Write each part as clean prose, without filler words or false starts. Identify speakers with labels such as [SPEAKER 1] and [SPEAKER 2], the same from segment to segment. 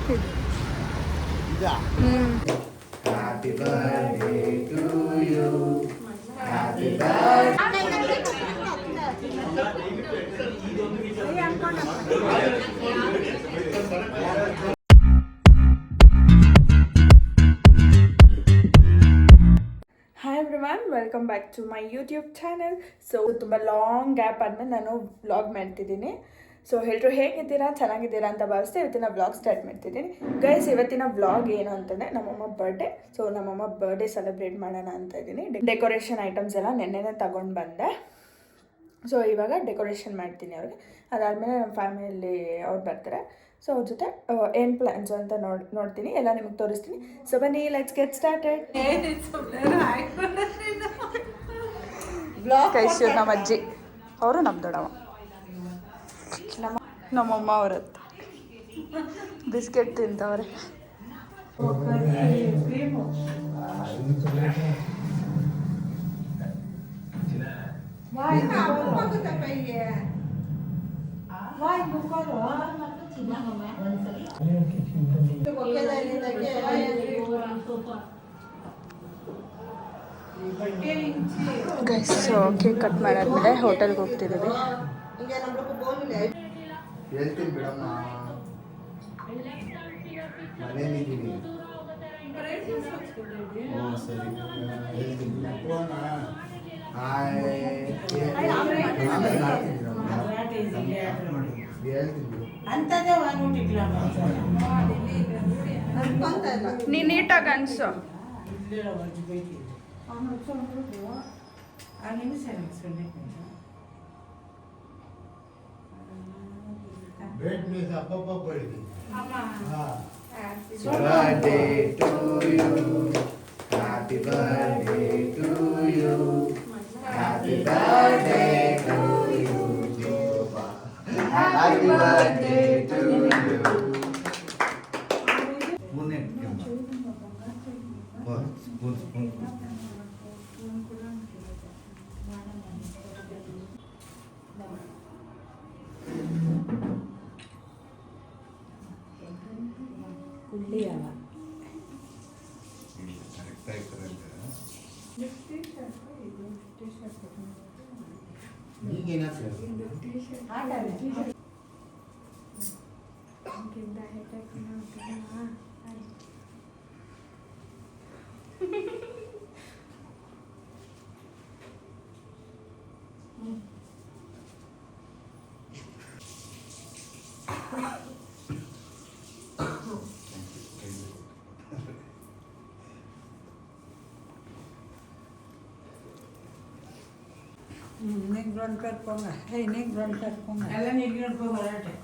[SPEAKER 1] Happy birthday to you. Happy birthday.
[SPEAKER 2] Hi everyone, welcome back to my YouTube channel. So ತುಂಬ long gap ಆದಮೇಲೆ ನಾನು vlog ಮಾಡ್ತಿದ್ದೀನಿ. So ಎಲ್ಲರೂ ಹೇಗಿದ್ದೀರಾ, ಚೆನ್ನಾಗಿದ್ದೀರಾ ಅಂತ ಭಾವಿಸ್ತೆ ಇವತ್ತಿನ ವ್ಲಾಗ್ ಸ್ಟಾರ್ಟ್ ಮಾಡ್ತಿದ್ದೀನಿ. ಗೈಸ್, ಇವತ್ತಿನ ವ್ಲಾಗ್ ಏನು ಅಂತಂದರೆ ನಮ್ಮಮ್ಮ ಬರ್ಡೇ. ಸೊ ನಮ್ಮಮ್ಮ ಬರ್ಡೇ ಸೆಲೆಬ್ರೇಟ್ ಮಾಡೋಣ ಅಂತ ಇದ್ದೀನಿ. ಡೆಕೋರೇಷನ್ ಐಟಮ್ಸ್ ಎಲ್ಲ ನೆನ್ನೆನೇ ತಗೊಂಡು ಬಂದೆ. ಸೊ ಇವಾಗ ಡೆಕೋರೇಷನ್ ಮಾಡ್ತೀನಿ ಅವ್ರಿಗೆ. ಅದಾದಮೇಲೆ ನಮ್ಮ ಫ್ಯಾಮಿಲಿ ಅವ್ರು ಬರ್ತಾರೆ. ಸೊ ಅವ್ರ ಜೊತೆ ಏನು ಪ್ಲ್ಯಾನ್ಸ್ ಅಂತ ನೋಡ್ತೀನಿ, ಎಲ್ಲ ನಿಮಗೆ ತೋರಿಸ್ತೀನಿ. ಸೊ ಬನ್ನಿ, ಲೆಟ್ಸ್ ಗೆಟ್ ಸ್ಟಾರ್ಟೆಡ್. ಕೈಶು ನಮ್ಮ ಅಜ್ಜಿ, ಅವರು ನಮ್ಮ ದೊಡ್ಡವ, ನಮ್ಮಮ್ಮ ಅವರತ್ತು ಬಿಸ್ಕೆಟ್ ತಿಂತವ್ರೆ. ಗೈಸ್, ಕೇಕ್ ಕಟ್ ಮಾಡಾದ್ಮೇಲೆ ಹೋಟೆಲ್ಗೆ ಹೋಗ್ತಿದ್ದೀವಿ.
[SPEAKER 1] ಹೇಳ್ತೀನಿ ಬಿಡಮ್ಮ, ಮನೇಲಿದ್ದೀನಿ. ಸರಿ, ಹೇಳ್ತೀನಿ.
[SPEAKER 2] ನೀ ನೀಟಾಗಿ ಅನ್ಸು.
[SPEAKER 1] Birthday to you, happy birthday to you, happy birthday to you, happy birthday to you. Spoon.
[SPEAKER 3] ನೆಗ್ರೊಂದು ಕರ್ಕೊಂಡ ನೆಗ್ರೊಂದು ಕರ್ಕೊಂಡ ಎಲ್ಲ ನೆಗ್ರೊಂಡು ಹೊರಟೆ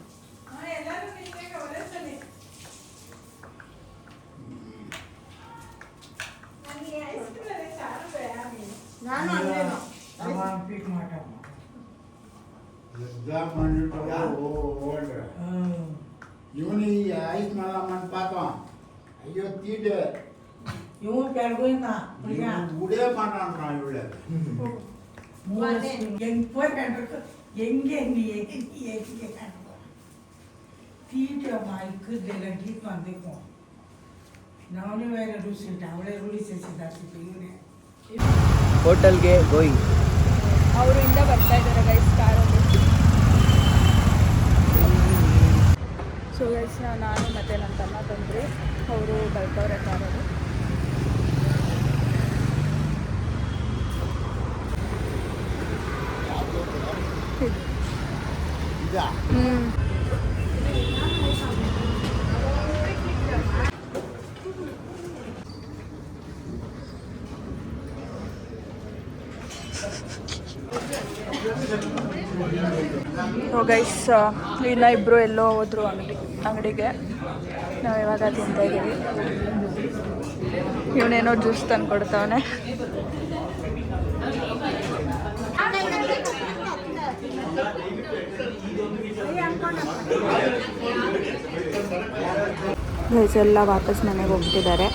[SPEAKER 1] ಇವನು ಈ ಐಸ್ ಮಾಡ ಪಾತ ಅಯ್ಯೋ ತೀಟೆ
[SPEAKER 3] ಇವು ಕೆಳಗೋಯ್ತ
[SPEAKER 1] ಉಡೇ ಮಾಡ್ತಾನ ಇವಳೆ
[SPEAKER 3] ಹೆಂಗೆ போய் கண்டுக்கு எங்கே நீ எங்கே கண்டுக்கோ தீட்டு மைக்கு ஜெலகீத் வந்துக்கோ ನಾವೇ ಬೇರೆ ರೂಲ್ಸ್ ಇಟ್ಟು ಅವಳೇ ರೂಲ್ಸ್ ಎಸಿದಾಗ್ತಿತ್ತು ಇವನೇ
[SPEAKER 1] ಹೋಟೆಲ್ಗೆ ಗೋಯಿಂಗ್.
[SPEAKER 2] ಅವರಿಂದ ಬರ್ತಾ ಇದ್ದಾರೆ ಗೈಸ್ ಕಾರಲ್ಲಿ. ಸೊ ಗೈಸ್, ನಾನು ಮತ್ತು ನನ್ನ ತಮ್ಮ ಬಂದ್ರಿ, ಅವರು ಬರ್ತಾವ್ರೆ ಕಾರಲ್ಲಿ. ಗೈಸ್, ಇನ್ನು ಇಬ್ಬರು ಎಲ್ಲೋ ಹೋದ್ರು ಅಂಗಡಿಗೆ. ನಾವು ಇವಾಗ ತಿಂತಾ ಇದ್ದೀವಿ. ಇವನೇನೋ ಜ್ಯೂಸ್ ತಂದು ಕೊಡ್ತಾವನೆ. ಗೈಸ್ ಎಲ್ಲ ವಾಪಸ್ ಮನೆಗೆ ಹೋಗ್ತಿದ್ದಾರೆ.